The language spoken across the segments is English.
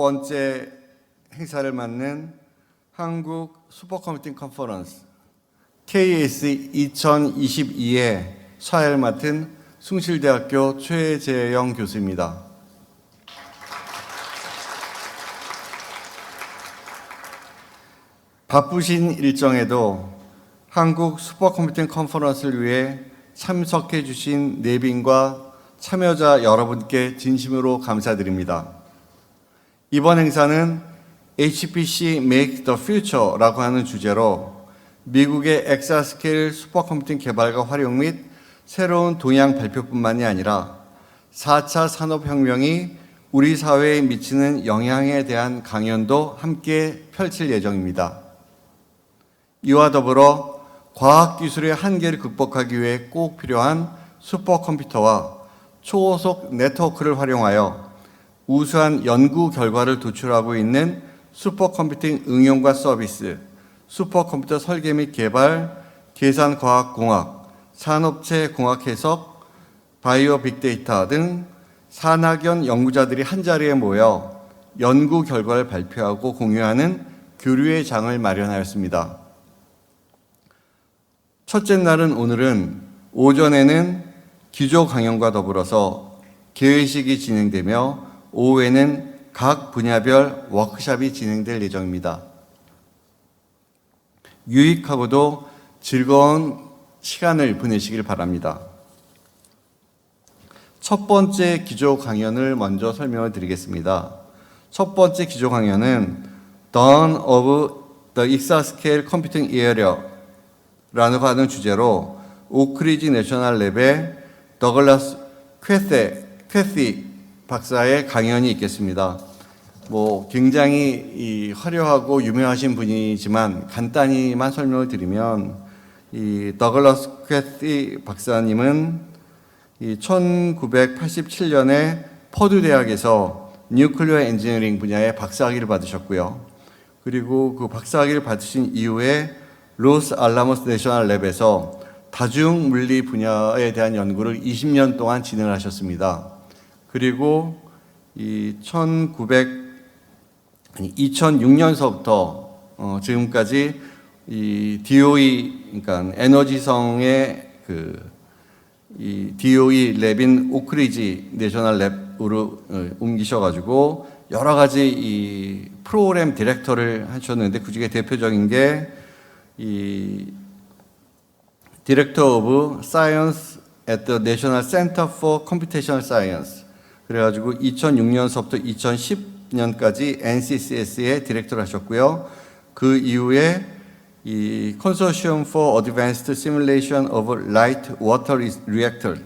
9번째 행사를 맡는 한국 슈퍼컴퓨팅 컨퍼런스 KSC2022의 사회를 맡은 숭실대학교 최재영 교수입니다. 바쁘신 일정에도 한국 슈퍼컴퓨팅 컨퍼런스를 위해 참석해 주신 내빈과 참여자 여러분께 진심으로 감사드립니다. 이번 행사는 HPC Make the Future라고 하는 주제로 미국의 엑사스케일 슈퍼컴퓨팅 개발과 활용 및 새로운 동향 발표뿐만이 아니라 4차 산업혁명이 우리 사회에 미치는 영향에 대한 강연도 함께 펼칠 예정입니다. 이와 더불어 과학기술의 한계를 극복하기 위해 꼭 필요한 슈퍼컴퓨터와 초고속 네트워크를 활용하여 우수한 연구 결과를 도출하고 있는 슈퍼컴퓨팅 응용과 서비스, 슈퍼컴퓨터 설계 및 개발, 계산과학공학, 산업체 공학 해석, 바이오 빅데이터 등 산학연 연구자들이 한자리에 모여 연구 결과를 발표하고 공유하는 교류의 장을 마련하였습니다. 첫째 날은 오늘은 오전에는 기조 강연과 더불어서 개회식이 진행되며 오후에는 각 분야별 워크숍이 진행될 예정입니다. 유익하고도 즐거운 시간을 보내시길 바랍니다. 첫 번째 기조 강연을 먼저 설명을 드리겠습니다. 첫 번째 기조 강연은 Dawn of the Exascale Computing Era 라고 하는 주제로 오크리지 내셔널 랩의 더글라스 퀘시 박사의 강연이 있겠습니다. 굉장히 화려하고 유명하신 분이지만 간단히만 설명을 드리면 이 더글라스 퀘시 박사님은 1987년에 퍼듀 대학에서 뉴클리어 엔지니어링 분야의 박사학위를 받으셨고요. 그리고 그 박사학위를 받으신 이후에 로스 알라모스 내셔널 랩에서 다중물리 분야에 대한 연구를 20년 동안 진행하셨습니다. 그리고 2006년서부터 지금까지 이 DOE, 그러니까 에너지성의 이 DOE 랩인 오크리지 내셔널 랩으로 옮기셔가지고 여러 가지 이 프로그램 디렉터를 하셨는데 그중에 대표적인 게 이 Director of Science at the National Center for Computational Science. 그래가지고 2006년서부터 2010년까지 NCCS의 디렉터를 하셨고요. 그 이후에 이 Consortium for Advanced Simulation of Light Water Reactor.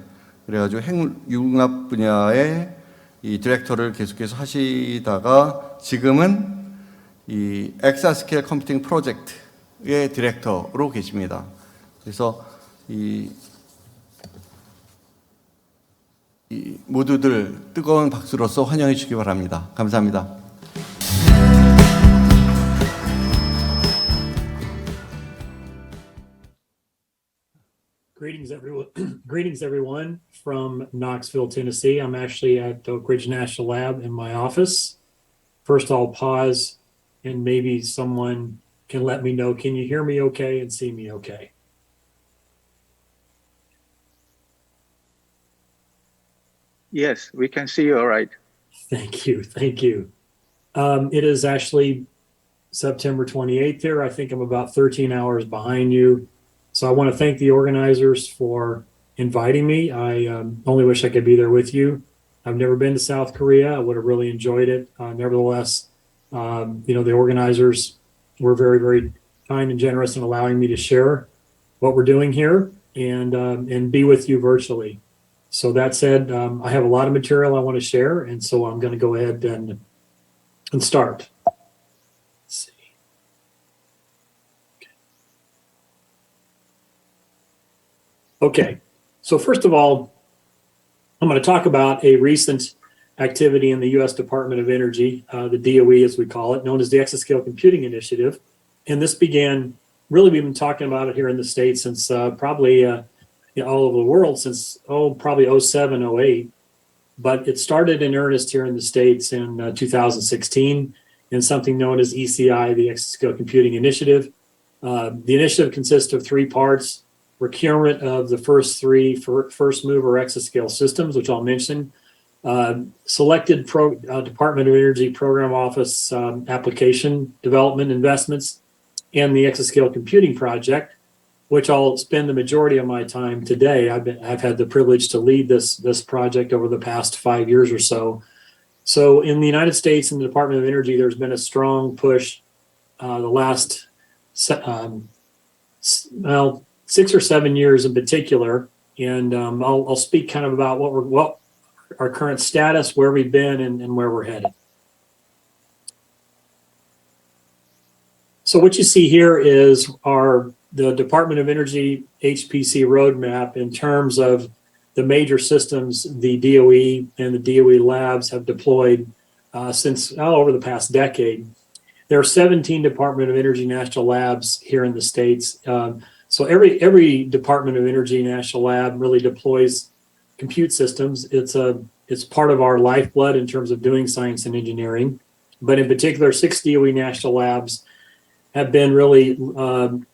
그래가지고 핵융합 분야의 이 디렉터를 계속해서 하시다가 지금은 이 Exascale 컴퓨팅 프로젝트의 디렉터로 계십니다. 그래서 이 모두들 뜨거운 박수로서 환영해 주시기 바랍니다. 감사합니다. Greetings, everyone. Greetings, everyone, from Knoxville, Tennessee. I'm actually at Oak Ridge National Lab in my office. First, I'll pause, and maybe someone can let me know. Can you hear me okay and see me okay? Yes, we can see you all right. Thank you. Thank you. It is actually September 28th here. I think I'm about 13 hours behind you. So I want to thank the organizers for inviting me. I only wish I could be there with you. I've never been to South Korea. I would have really enjoyed it. Nevertheless, the organizers were very, very kind and generous in allowing me to share what we're doing here and be with you virtually. So that said, I have a lot of material I want to share, and so I'm going to go ahead and start. Let's see. Okay. So first of all, I'm going to talk about a recent activity in the U.S. Department of Energy, the DOE as we call it, known as the Exascale Computing Initiative. And this began, really we've been talking about it here in the States since probably all over the world since, probably 07, 08. but it started in earnest here in the States in 2016 in something known as ECI, the Exascale Computing Initiative. The initiative consists of three parts: procurement of the first three first mover exascale systems, which I'll mention, selected Department of Energy Program Office application development investments, and the Exascale Computing Project, which I'll spend the majority of my time today. I've had the privilege to lead this project over the past 5 years or so. So in the United States and the Department of Energy, there's been a strong push the last 6 or 7 years in particular, and I'll speak kind of about what our current status, where we've been, and where we're headed. So what you see here is the Department of Energy HPC roadmap in terms of the major systems the DOE and the DOE labs have deployed since over the past decade. There are 17 Department of Energy national labs here in the States. So every Department of Energy national lab really deploys compute systems. It's part of our lifeblood in terms of doing science and engineering. But in particular, 6 DOE national labs have been really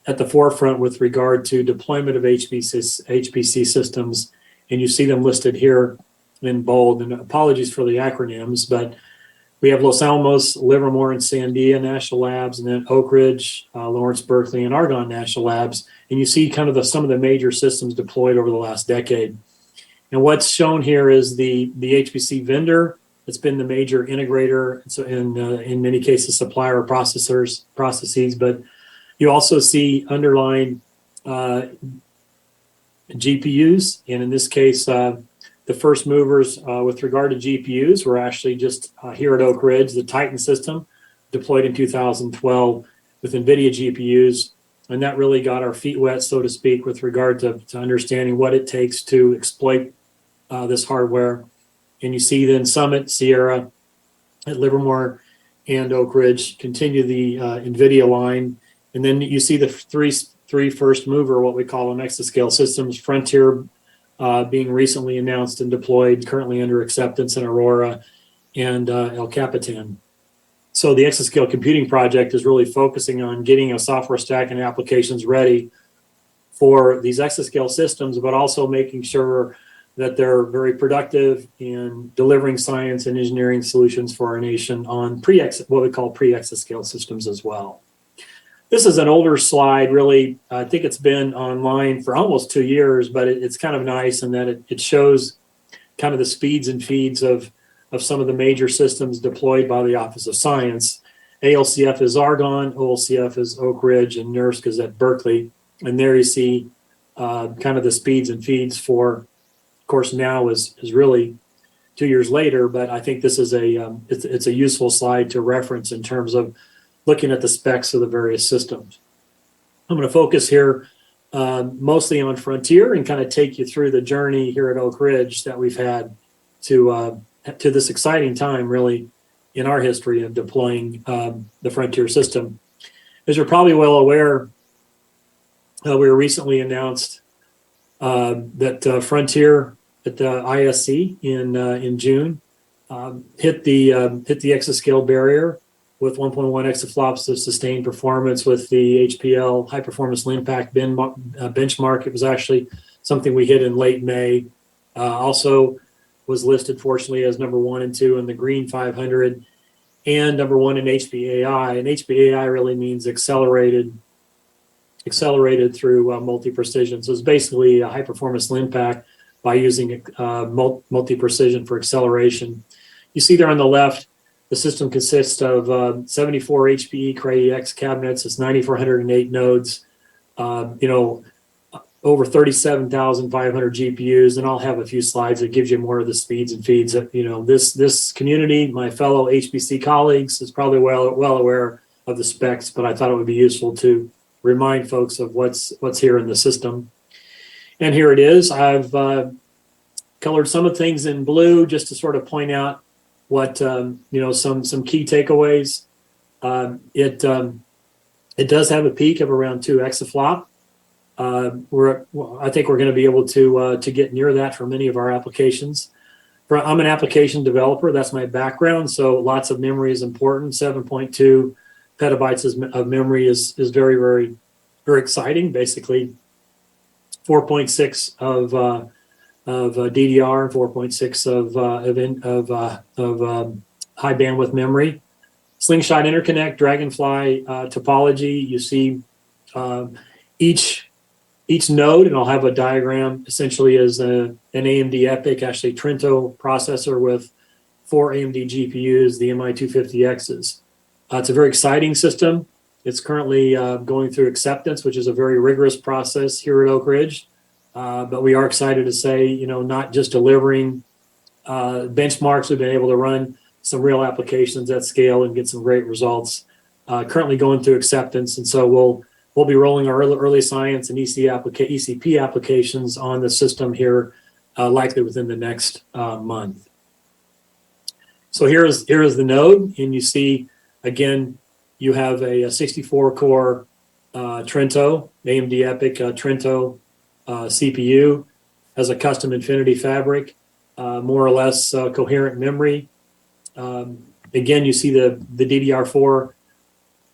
at the forefront with regard to deployment of HPC systems. And you see them listed here in bold. And apologies for the acronyms, but we have Los Alamos, Livermore, and Sandia National Labs, and then Oak Ridge, Lawrence Berkeley, and Argonne National Labs. And you see kind of some of the major systems deployed over the last decade. And what's shown here is the HPC vendor. It's been the major integrator, so in many cases supplier of processes, but you also see underlying GPUs, and in this case, the first movers with regard to GPUs were actually just here at Oak Ridge, the Titan system deployed in 2012 with Nvidia GPUs, and that really got our feet wet, so to speak, with regard to understanding what it takes to exploit this hardware. And you see then Summit, Sierra, at Livermore, and Oak Ridge continue the Nvidia line. And then you see the three first mover, what we call them, exascale systems, Frontier being recently announced and deployed, currently under acceptance in Aurora, and El Capitan. So the Exascale Computing Project is really focusing on getting a software stack and applications ready for these exascale systems, but also making sure that they're very productive in delivering science and engineering solutions for our nation on what we call pre-exascale systems as well. This is an older slide, really. I think it's been online for almost 2 years, but it's kind of nice in that it shows kind of the speeds and feeds of some of the major systems deployed by the Office of Science. ALCF is Argonne, OLCF is Oak Ridge, and NERSC is at Berkeley. And there you see kind of the speeds and feeds for, of course, now is really 2 years later, but I think this is it's a useful slide to reference in terms of looking at the specs of the various systems. I'm going to focus here mostly on Frontier and kind of take you through the journey here at Oak Ridge that we've had to this exciting time, really, in our history of deploying the Frontier system. As you're probably well aware, we were recently announced that Frontier at the ISC in June hit the exascale barrier with 1.1 exaflops of sustained performance with the HPL high performance LINPACK benchmark. It was actually something we hit in late May. Also was listed, fortunately, as number 1 and 2 in the Green 500 and number 1 in HPAI. And HPAI really means accelerated through multi-precision. So it's basically a high performance LINPACK by using multi-precision for acceleration. You see there on the left, the system consists of 74 HPE Cray EX cabinets. It's 9,408 nodes, over 37,500 GPUs, and I'll have a few slides that gives you more of the speeds and feeds. This community, my fellow HPC colleagues, is probably well aware of the specs, but I thought it would be useful to remind folks of what's here in the system. And here it is. I've colored some of the things in blue just to sort of point out what some key takeaways. It does have a peak of around 2 exaflop. I think we're going to be able to get near that for many of our applications. I'm an application developer. That's my background. So lots of memory is important. 7.2 petabytes of memory is very, very, very exciting. Basically, 4.6 of DDR and 4.6 of high bandwidth memory. Slingshot interconnect, Dragonfly topology. You see each node, and I'll have a diagram, essentially as an AMD EPYC, actually Trento processor with 4 AMD GPUs, the MI250Xs. It's a very exciting system. It's currently going through acceptance, which is a very rigorous process here at Oak Ridge. But we are excited to say, you know, not just delivering benchmarks, we've been able to run some real applications at scale and get some great results. Currently going through acceptance, and so we'll be rolling our early science and ECP applications on the system here, likely within the next month. So here is the node, and you see again you have a 64-core Trento, AMD EPYC Trento CPU, has a custom Infinity fabric, more or less coherent memory. Again, you see the DDR4,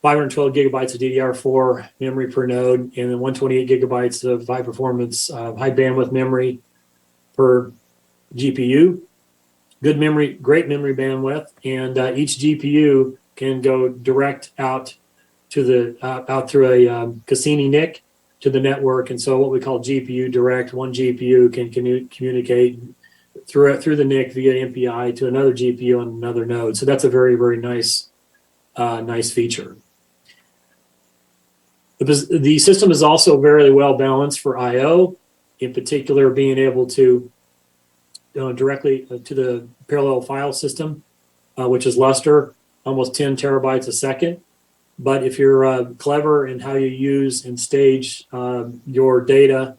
512 gigabytes of DDR4 memory per node, and then 128 gigabytes of high performance, high bandwidth memory per GPU. Good memory, great memory bandwidth, and each GPU can go direct out to the out through a Cassini NIC to the network, and so what we call GPU direct. One GPU can communicate through the NIC via MPI to another GPU on another node. So that's a very, very nice feature. The system is also very well balanced for I/O, in particular being able to directly to the parallel file system, which is Lustre, almost 10 terabytes a second. But if you're clever in how you use and stage your data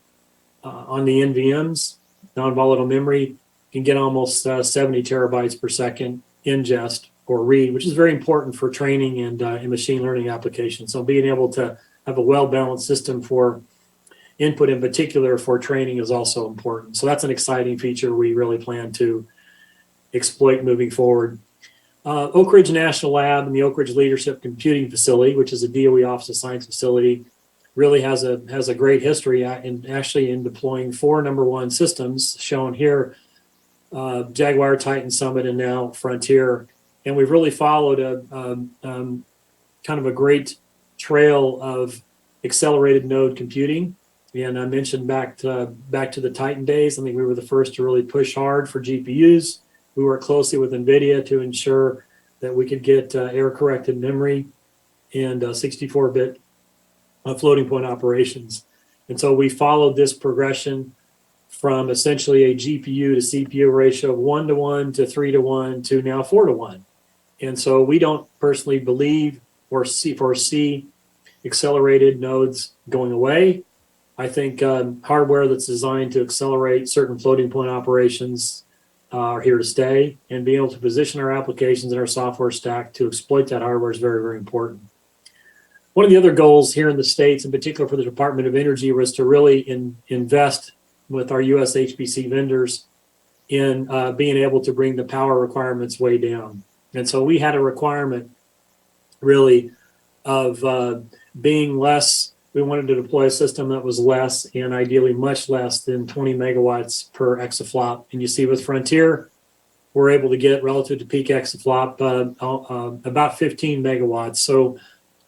on the NVMs, non-volatile memory, you can get almost 70 terabytes per second ingest or read, which is very important for training and machine learning applications. So being able to have a well-balanced system for input, in particular for training, is also important. So that's an exciting feature we really plan to exploit moving forward. Oak Ridge National Lab and the Oak Ridge Leadership Computing Facility, which is a DOE Office of Science facility, really has a great history in deploying 4 #1 systems shown here, Jaguar, Titan, Summit, and now Frontier. And we've really followed a kind of a great trail of accelerated node computing. And I mentioned back to the Titan days, I think we were the first to really push hard for GPUs. We worked closely with Nvidia to ensure that we could get error-corrected memory and 64-bit floating point operations. And so we followed this progression from essentially a GPU to CPU ratio of 1:1 to 3:1 to now 4:1. And so we don't personally believe or foresee accelerated nodes going away. I think hardware that's designed to accelerate certain floating point operations are here to stay, and being able to position our applications and our software stack to exploit that hardware is very, very important. One of the other goals here in the States, in particular for the Department of Energy, was to really invest with our US HPC vendors in being able to bring the power requirements way down. And so we had a requirement really of being less. We wanted to deploy a system that was less, and ideally much less than 20 megawatts per exaflop. And you see with Frontier, we're able to get, relative to peak exaflop, about 15 megawatts. So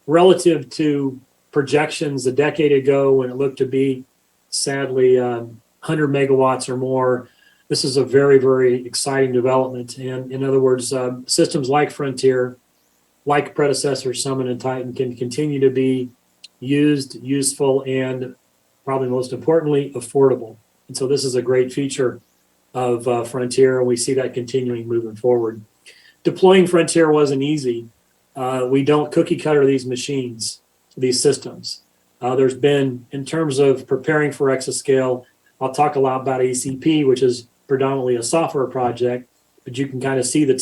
relative to projections a decade ago when it looked to be, sadly, 100 megawatts or more, this is a very, very exciting development. And in other words, systems like Frontier, like predecessors Summit and Titan, can continue to be used, useful, and probably most importantly, affordable. And so this is a great feature of Frontier, and we see that continuing moving forward. Deploying Frontier wasn't easy. We don't cookie cutter these machines, these systems. There's been, in terms of preparing for Exascale, I'll talk a lot about ECP, which is predominantly a software project, but you can kind of see the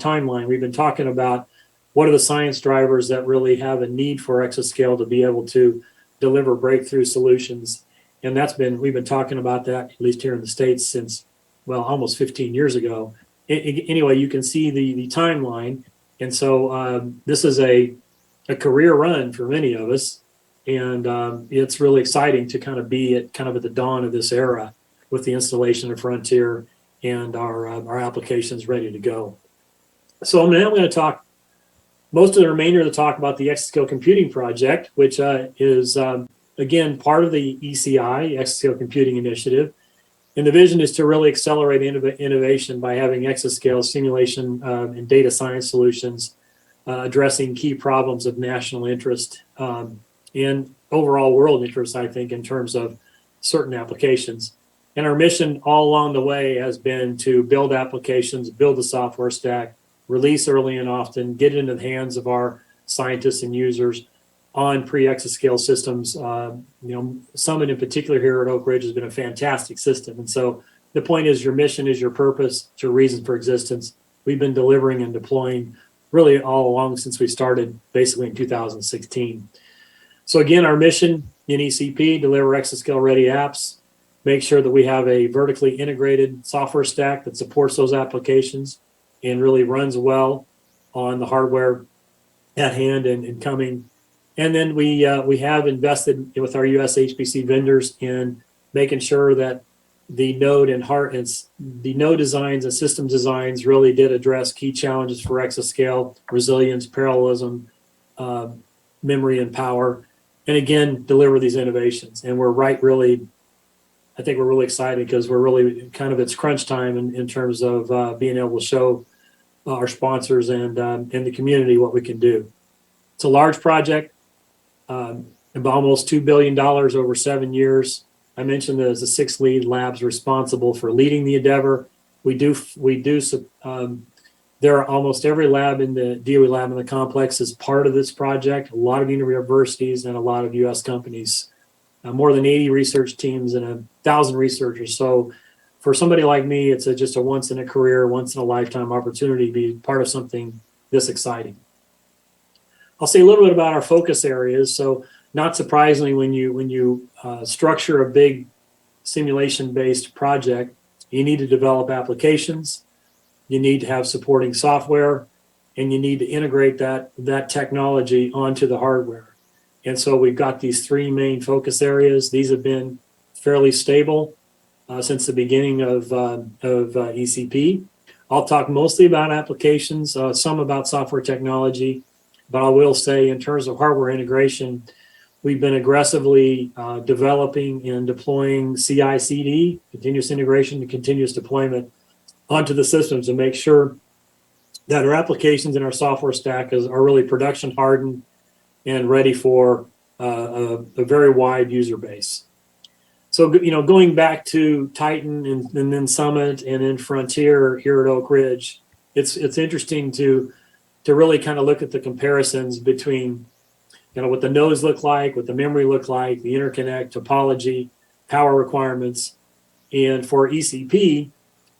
timeline. We've been talking about what are the science drivers that really have a need for Exascale to be able to deliver breakthrough solutions. And we've been talking about that, at least here in the States, since well, almost 15 years ago. Anyway, you can see the timeline. And so this is a career run for many of us. And it's really exciting to kind of be at the dawn of this era with the installation of Frontier and our applications ready to go. So I'm now going to talk most of the remainder of the talk about the Exascale Computing Project, which is, again, part of the ECI, Exascale Computing Initiative. And the vision is to really accelerate innovation by having exascale simulation and data science solutions addressing key problems of national interest and overall world interest, I think, in terms of certain applications. And our mission all along the way has been to build applications, build the software stack, release early and often, get it into the hands of our scientists and users on pre-exascale systems. Summit in particular here at Oak Ridge has been a fantastic system. And so the point is your mission is your purpose, it's your reason for existence. We've been delivering and deploying really all along since we started basically in 2016. So again, our mission in ECP, deliver exascale ready apps, make sure that we have a vertically integrated software stack that supports those applications and really runs well on the hardware at hand and coming. And then we have invested with our US HPC vendors in making sure that the node the node designs and system designs really did address key challenges for exascale, resilience, parallelism, memory, and power. And again, deliver these innovations. And I think we're really excited because we're really it's crunch time in terms of being able to show our sponsors and the community what we can do. It's a large project, almost $2 billion over 7 years. I mentioned there's the 6 lead labs responsible for leading the endeavor. There are almost every lab in the DOE lab in the complex is part of this project. A lot of universities and a lot of U.S. companies, more than 80 research teams and 1,000 researchers. So for somebody like me, it's just a once in a career, once in a lifetime opportunity to be part of something this exciting. I'll say a little bit about our focus areas. So not surprisingly, when you structure a big simulation-based project, you need to develop applications, you need to have supporting software, and you need to integrate that technology onto the hardware. And so we've got these 3 main focus areas. These have been fairly stable since the beginning of ECP. I'll talk mostly about applications, some about software technology, but I will say in terms of hardware integration, we've been aggressively developing and deploying CI/CD, continuous integration and continuous deployment onto the systems to make sure that our applications and our software stack are really production hardened and ready for a very wide user base. So, going back to Titan and then Summit and then Frontier here at Oak Ridge, it's interesting to really kind of look at the comparisons between, what the nodes look like, what the memory look like, the interconnect topology, power requirements. And for ECP,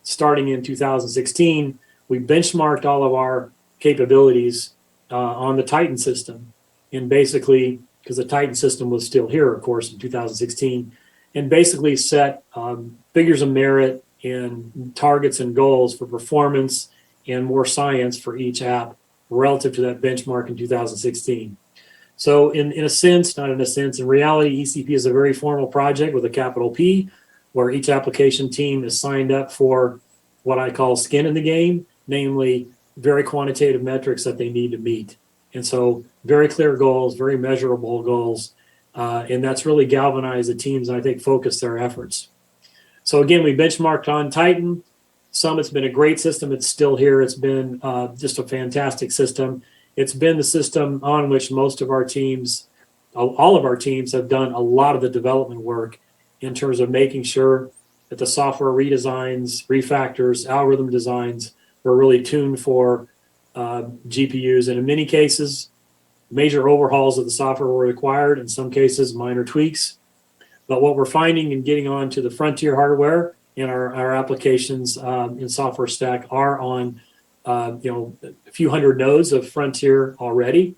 starting in 2016, we benchmarked all of our capabilities on the Titan system. And basically, because the Titan system was still here, of course, in 2016, and basically set figures of merit and targets and goals for performance and more science for each app relative to that benchmark in 2016. So in a sense, not in a sense, in reality, ECP is a very formal project with a capital P, where each application team is signed up for what I call skin in the game, namely very quantitative metrics that they need to meet. And so very clear goals, very measurable goals, and that's really galvanized the teams and I think focused their efforts. So again, we benchmarked on Titan. Summit's been a great system. It's still here. It's been just a fantastic system. It's been the system on which most of our teams, all of our teams have done a lot of the development work in terms of making sure that the software redesigns, refactors, algorithm designs were really tuned for GPUs. And in many cases, major overhauls of the software were required, in some cases, minor tweaks. But what we're finding in getting onto the Frontier hardware and our applications in software stack are on a few hundred nodes of Frontier already,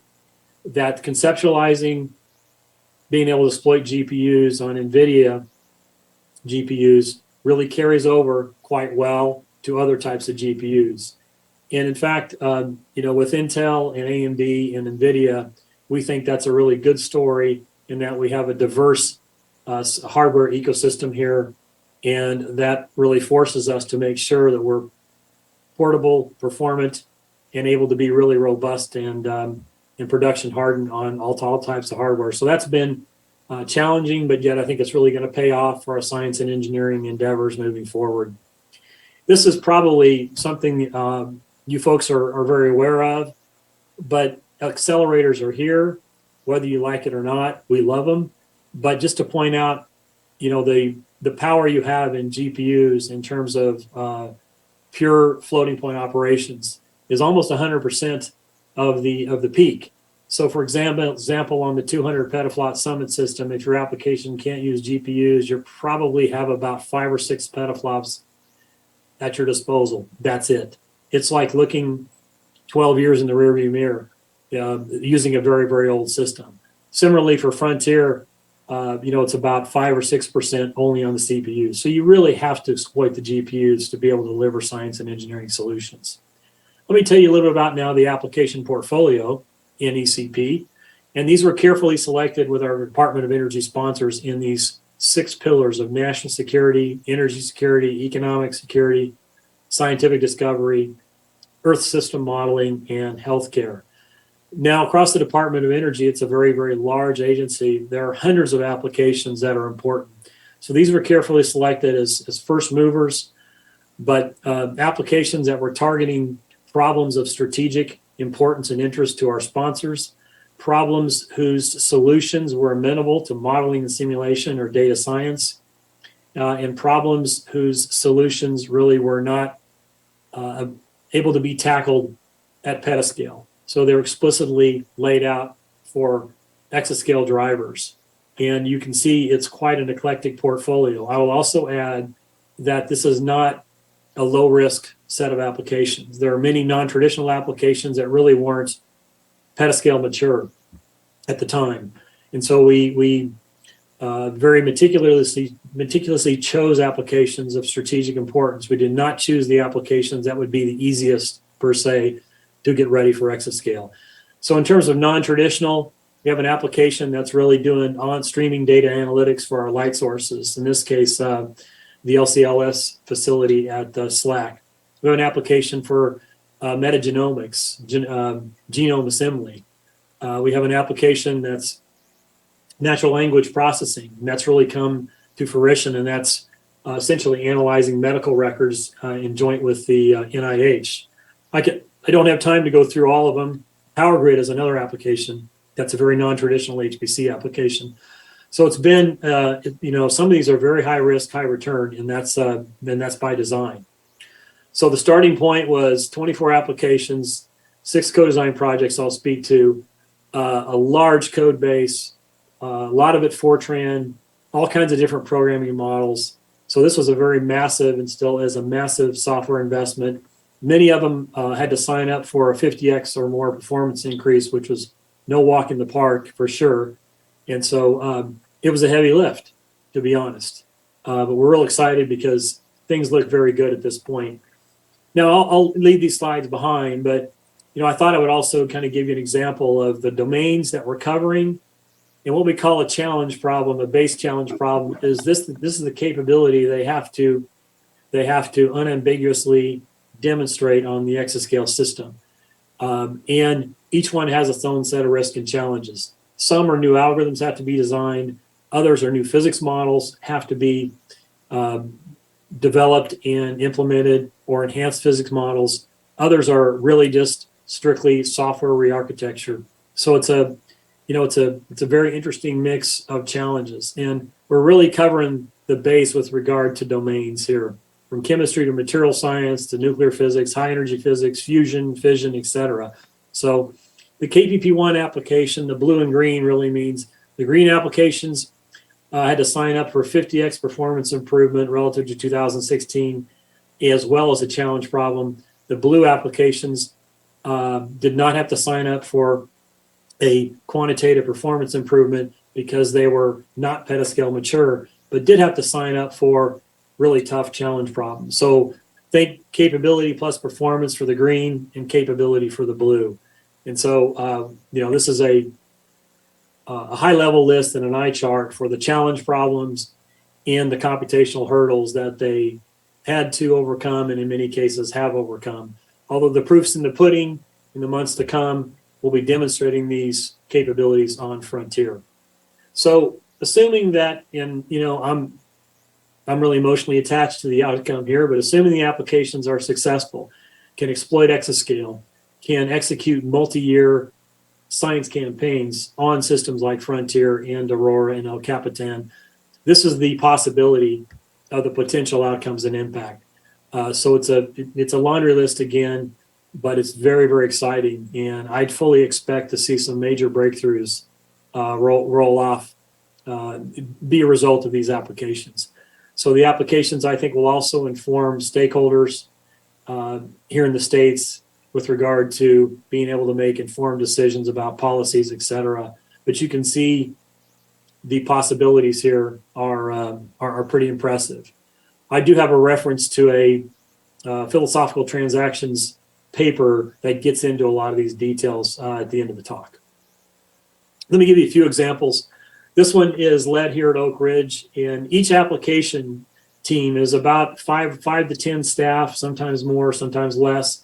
that conceptualizing being able to exploit GPUs on Nvidia GPUs really carries over quite well to other types of GPUs. And in fact, with Intel and AMD and Nvidia, we think that's a really good story in that we have a diverse hardware ecosystem here, and that really forces us to make sure that we're portable, performant, and able to be really robust and production hardened on all types of hardware. So that's been challenging, but yet I think it's really going to pay off for our science and engineering endeavors moving forward. This is probably something you folks are very aware of, but accelerators are here, whether you like it or not. We love them. But just to point out, the power you have in GPUs in terms of pure floating point operations is almost 100% of the peak. So for example, on the 200 petaflop Summit system, if your application can't use GPUs, you probably have about 5 or 6 petaflops at your disposal. That's it. It's like looking 12 years in the rearview mirror using a very, very old system. Similarly for Frontier, it's about 5 or 6% only on the CPU. So you really have to exploit the GPUs to be able to deliver science and engineering solutions. Let me tell you a little bit about now the application portfolio in ECP. And these were carefully selected with our Department of Energy sponsors in these 6 pillars of national security, energy security, economic security, scientific discovery, Earth system modeling, and healthcare. Now, across the Department of Energy, it's a very, very large agency. There are hundreds of applications that are important. So these were carefully selected as first movers, but applications that were targeting problems of strategic importance and interest to our sponsors, problems whose solutions were amenable to modeling and simulation or data science, and problems whose solutions really were not able to be tackled at petascale. So they're explicitly laid out for exascale drivers. And you can see it's quite an eclectic portfolio. I will also add that this is not a low-risk set of applications. There are many non-traditional applications that really weren't petascale mature at the time. And so we very meticulously chose applications of strategic importance. We did not choose the applications that would be the easiest, per se, to get ready for exascale. So in terms of non-traditional, we have an application that's really doing on-streaming data analytics for our light sources. In this case, the LCLS facility at SLAC. We have an application for metagenomics, genome assembly. We have an application that's natural language processing, and that's really come to fruition, and that's essentially analyzing medical records in joint with the NIH. I don't have time to go through all of them. Power grid is another application that's a very non-traditional HPC application. So it's been, some of these are very high risk, high return, and that's by design. So the starting point was 24 applications, 6 co-design projects I'll speak to, a large code base, a lot of it Fortran, all kinds of different programming models. So this was a very massive and still is a massive software investment. Many of them had to sign up for a 50x or more performance increase, which was no walk in the park for sure. And so it was a heavy lift, to be honest. But we're real excited because things look very good at this point. Now, I'll leave these slides behind, but I thought I would also kind of give you an example of the domains that we're covering. And what we call a challenge problem, a base challenge problem, is this is the capability they have to unambiguously demonstrate on the exascale system. And each one has its own set of risks and challenges. Some are new algorithms have to be designed. Others are new physics models have to be developed and implemented, or enhanced physics models. Others are really just strictly software re-architecture. So it's a very interesting mix of challenges. And we're really covering the base with regard to domains here, from chemistry to material science to nuclear physics, high energy physics, fusion, fission, etc. So the KPP1 application, the blue and green, really means the green applications had to sign up for 50x performance improvement relative to 2016, as well as a challenge problem. The blue applications did not have to sign up for a quantitative performance improvement because they were not petascale mature, but did have to sign up for really tough challenge problems. So think capability plus performance for the green and capability for the blue. And so, this is a high-level list and an eye chart for the challenge problems and the computational hurdles that they had to overcome and in many cases have overcome. Although the proof's in the pudding, in the months to come, we'll be demonstrating these capabilities on Frontier. So assuming that, I'm really emotionally attached to the outcome here, but assuming the applications are successful, can exploit Exascale, can execute multi-year science campaigns on systems like Frontier and Aurora and El Capitan, this is the possibility of the potential outcomes and impact. So it's a laundry list again, but it's very, very exciting. And I'd fully expect to see some major breakthroughs roll off, be a result of these applications. So the applications, I think, will also inform stakeholders here in the States with regard to being able to make informed decisions about policies, et cetera. But you can see the possibilities here are pretty impressive. I do have a reference to a philosophical transactions paper that gets into a lot of these details at the end of the talk. Let me give you a few examples. This one is led here at Oak Ridge, and each application team is about five to 10 staff, sometimes more, sometimes less,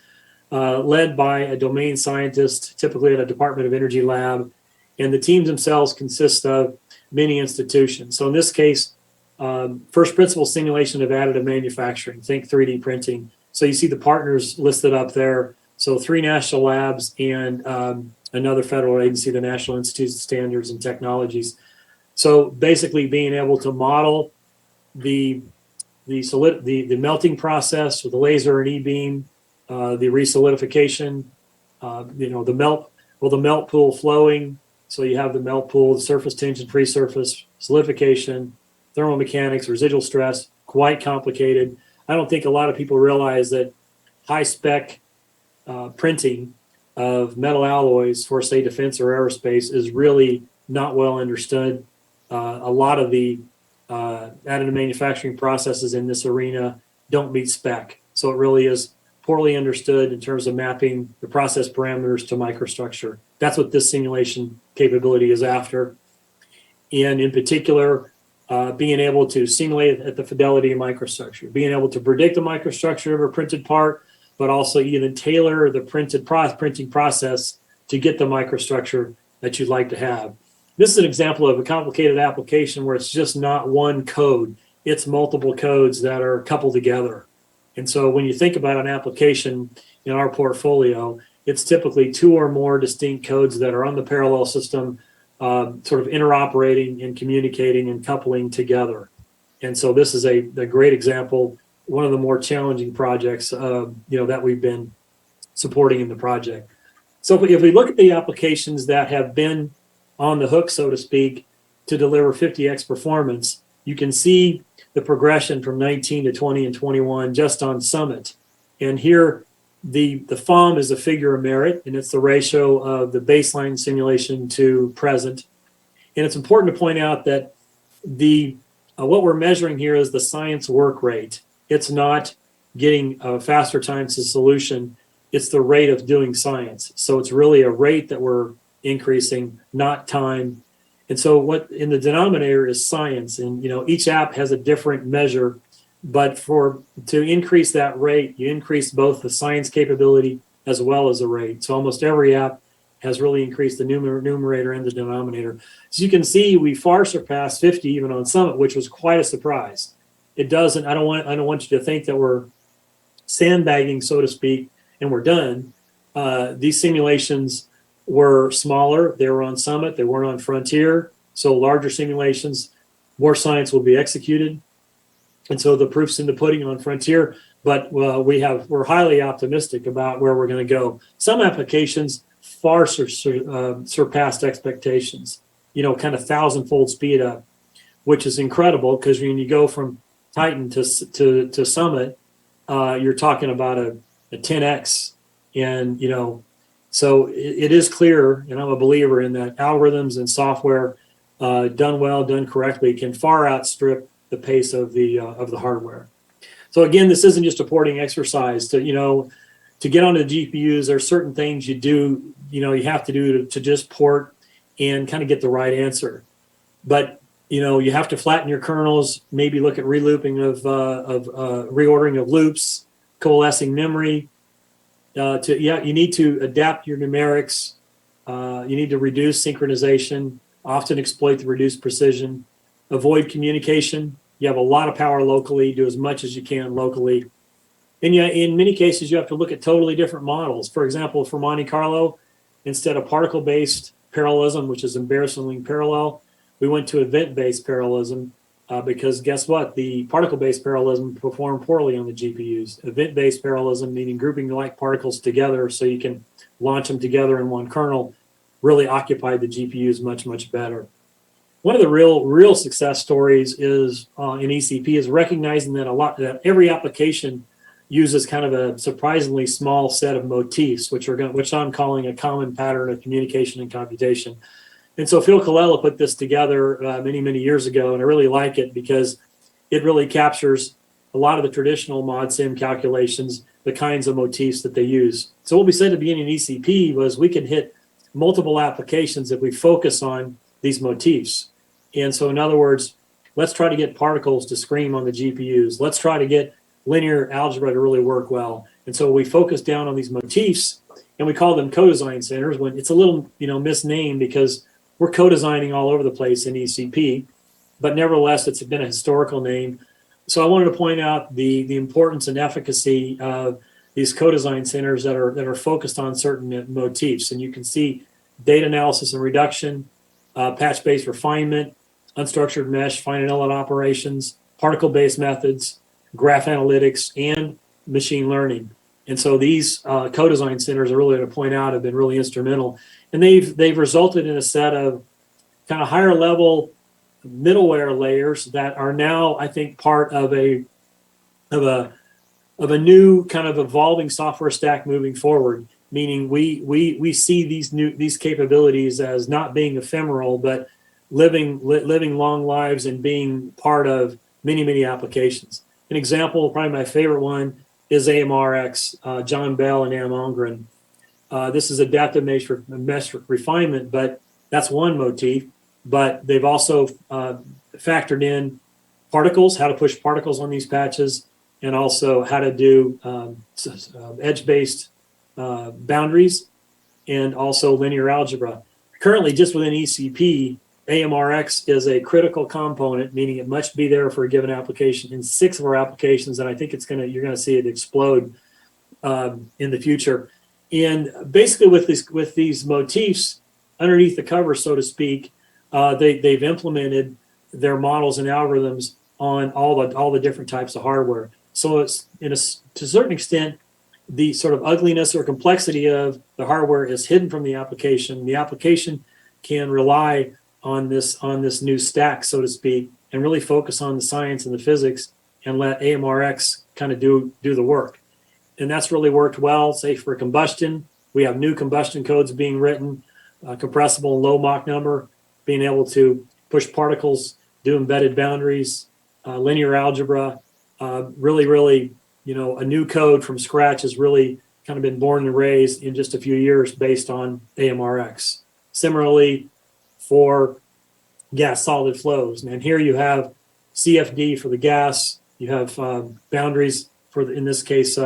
led by a domain scientist, typically at a Department of Energy lab. And the teams themselves consist of many institutions. So in this case, first principle simulation of additive manufacturing, think 3D printing. So you see the partners listed up there. So 3 national labs and another federal agency, the National Institute of Standards and Technologies. So basically being able to model the melting process with the laser and E-beam, the resolidification, the melt pool flowing. So you have the melt pool, the surface tension, free surface, solidification, thermomechanics, residual stress, quite complicated. I don't think a lot of people realize that high spec printing of metal alloys for, say, defense or aerospace is really not well understood. A lot of the additive manufacturing processes in this arena don't meet spec. So it really is poorly understood in terms of mapping the process parameters to microstructure. That's what this simulation capability is after. And in particular, being able to simulate at the fidelity of microstructure, being able to predict the microstructure of a printed part, but also even tailor the printing process to get the microstructure that you'd like to have. This is an example of a complicated application where it's just not one code. It's multiple codes that are coupled together. And so when you think about an application in our portfolio, it's typically 2 or more distinct codes that are on the parallel system, sort of interoperating and communicating and coupling together. And so this is a great example, one of the more challenging projects, that we've been supporting in the project. So if we look at the applications that have been on the hook, so to speak, to deliver 50x performance, you can see the progression from 19 to 20 and 21 just on Summit. And here, the FOM is a figure of merit, and it's the ratio of the baseline simulation to present. And it's important to point out that what we're measuring here is the science work rate. It's not getting faster times to solution. It's the rate of doing science. So it's really a rate that we're increasing, not time. And so what in the denominator is science, and each app has a different measure, but to increase that rate, you increase both the science capability as well as the rate. So almost every app has really increased the numerator and the denominator. As you can see, we far surpassed 50 even on Summit, which was quite a surprise. It doesn't. I don't want you to think that we're sandbagging, so to speak, and we're done. These simulations were smaller. They were on Summit. They weren't on Frontier. So larger simulations, more science will be executed. And so the proof's in the pudding on Frontier, but we're highly optimistic about where we're going to go. Some applications far surpassed expectations, kind of 1,000-fold speed up, which is incredible because when you go from Titan to Summit, you're talking about a 10x. And, so it is clear, and I'm a believer in that algorithms and software done well, done correctly, can far outstrip the pace of the hardware. So again, this isn't just a porting exercise. To get onto the GPUs, there are certain things you have to do to just port and kind of get the right answer. But you have to flatten your kernels, maybe look at relooping reordering of loops, coalescing memory. You need to adapt your numerics. You need to reduce synchronization, often exploit the reduced precision, avoid communication. You have a lot of power locally, do as much as you can locally. And in many cases, you have to look at totally different models. For example, for Monte Carlo, instead of particle-based parallelism, which is embarrassingly parallel, we went to event-based parallelism because guess what? The particle-based parallelism performed poorly on the GPUs. Event-based parallelism, meaning grouping like particles together so you can launch them together in one kernel, really occupied the GPUs much, much better. One of the real success stories is in ECP is recognizing that every application uses kind of a surprisingly small set of motifs, which I'm calling a common pattern of communication and computation. And so Phil Colella put this together many years ago, and I really like it because it really captures a lot of the traditional mod sim calculations, the kinds of motifs that they use. So what we said at the beginning of ECP was we can hit multiple applications if we focus on these motifs. And so in other words, let's try to get particles to scream on the GPUs. Let's try to get linear algebra to really work well. And so we focus down on these motifs, and we call them co-design centers, when it's a little misnamed because we're co-designing all over the place in ECP, but nevertheless, it's been a historical name. So I wanted to point out the importance and efficacy of these co-design centers that are focused on certain motifs. And you can see data analysis and reduction, patch-based refinement, unstructured mesh, finite element operations, particle-based methods, graph analytics, and machine learning. And so these co-design centers, are really to point out, have been really instrumental. And they've resulted in a set of kind of higher level middleware layers that are now, I think, part of a new kind of evolving software stack moving forward. Meaning we see these capabilities as not being ephemeral, but living long lives and being part of many applications. An example, probably my favorite one, is AMRX, John Bell and Anna Malmgren. This is adaptive mesh refinement, but that's one motif. But they've also factored in particles, how to push particles on these patches, and also how to do edge-based boundaries, and also linear algebra. Currently, just within ECP, AMRX is a critical component, meaning it must be there for a given application in 6 of our applications, and I think you're going to see it explode in the future. And basically, with these motifs underneath the cover, so to speak, they've implemented their models and algorithms on all the different types of hardware. So it's to a certain extent, the sort of ugliness or complexity of the hardware is hidden from the application. The application can rely on this new stack, so to speak, and really focus on the science and the physics, and let AMRX kind of do the work. And that's really worked well, say for combustion. We have new combustion codes being written, compressible and low Mach number, being able to push particles, do embedded boundaries, linear algebra, really, a new code from scratch has really kind of been born and raised in just a few years based on AMRX. Similarly, for gas solid flows, and here you have CFD for the gas, you have boundaries for in this case,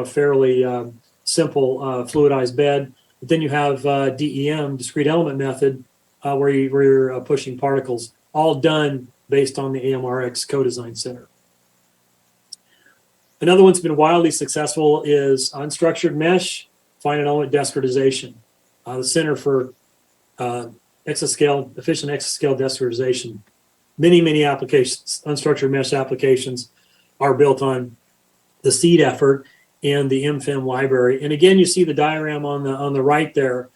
fairly simple fluidized bed, but then you have DEM, discrete element method, where you're pushing particles, all done based on the AMRX co-design center. Another one's been wildly successful is unstructured mesh, finite element discretization. The Center for efficient exascale discretization. Many applications, unstructured mesh applications, are built on the SEED effort and the MFEM library. And again, you see the diagram on the right there.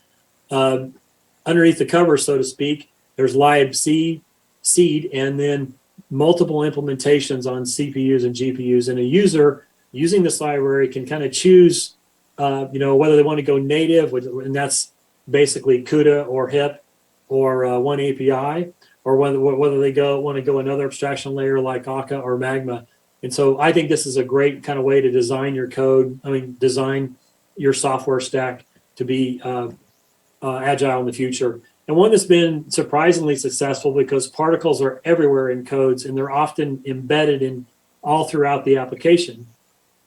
Underneath the cover, so to speak, there's libc, SEED, and then multiple implementations on CPUs and GPUs. And a user using this library can kind of choose, whether they want to go native, and that's basically CUDA or HIP or one API, or whether they want to go another abstraction layer like Akka or Magma. And so I think this is a great kind of way to design your code. Design your software stack to be agile in the future. And one that's been surprisingly successful because particles are everywhere in codes and they're often embedded in all throughout the application.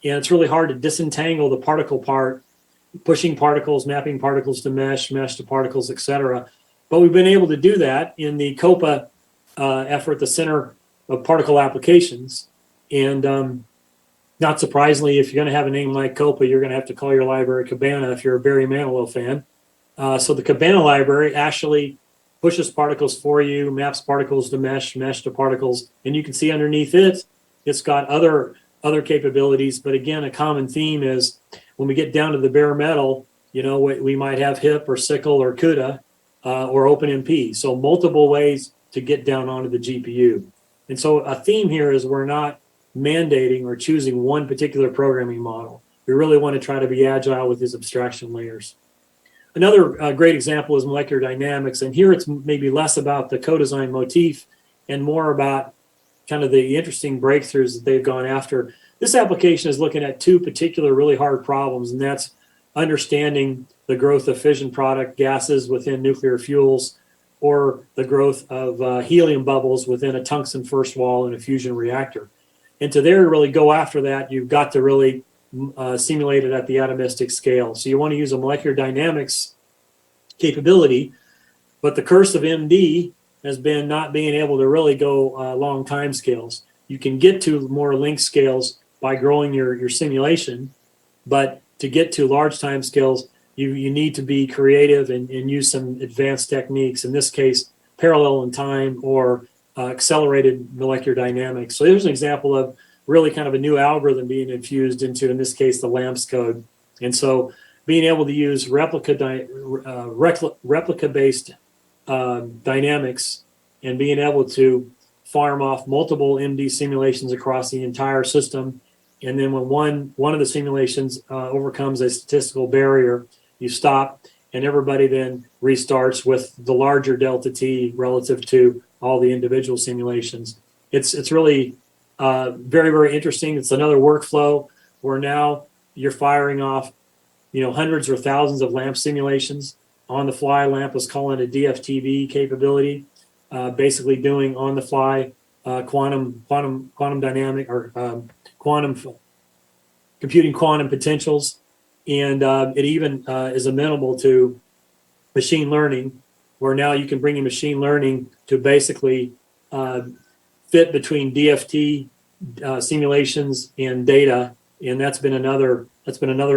And it's really hard to disentangle the particle part, pushing particles, mapping particles to mesh to particles, etc. But we've been able to do that in the Kothe effort, the Center of Particle Applications. And not surprisingly, if you're going to have a name like Kothe, you're going to have to call your library Cabana if you're a Barry Manilow fan. So the Cabana library actually pushes particles for you, maps particles to mesh to particles, and you can see underneath it, it's got other capabilities. But again, a common theme is when we get down to the bare metal, we might have HIP or SYCL or CUDA or OpenMP. So multiple ways to get down onto the GPU. And so a theme here is we're not mandating or choosing one particular programming model. We really want to try to be agile with these abstraction layers. Another great example is molecular dynamics, and here it's maybe less about the co-design motif and more about kind of the interesting breakthroughs that they've gone after. This application is looking at two particular really hard problems, and that's understanding the growth of fission product gases within nuclear fuels or the growth of helium bubbles within a tungsten first wall in a fusion reactor. And to really go after that, you've got to really simulate it at the atomistic scale. So you want to use a molecular dynamics capability, but the curse of MD has been not being able to really go long time scales. You can get to more length scales by growing your simulation, but to get to large time scales, you need to be creative and use some advanced techniques, in this case, parallel in time or accelerated molecular dynamics. So here's an example of really kind of a new algorithm being infused into, in this case, the LAMPS code. And so being able to use replica-based dynamics and being able to farm off multiple MD simulations across the entire system. And then when one of the simulations overcomes a statistical barrier, you stop and everybody then restarts with the larger delta T relative to all the individual simulations. It's really very, very interesting. It's another workflow where now you're firing off, hundreds or thousands of LAMP simulations on the fly. LAMP was calling a DFTV capability, basically doing on the fly quantum dynamic or computing quantum potentials. And it even is amenable to machine learning, where now you can bring in machine learning to basically fit between DFT simulations and data. And that's been another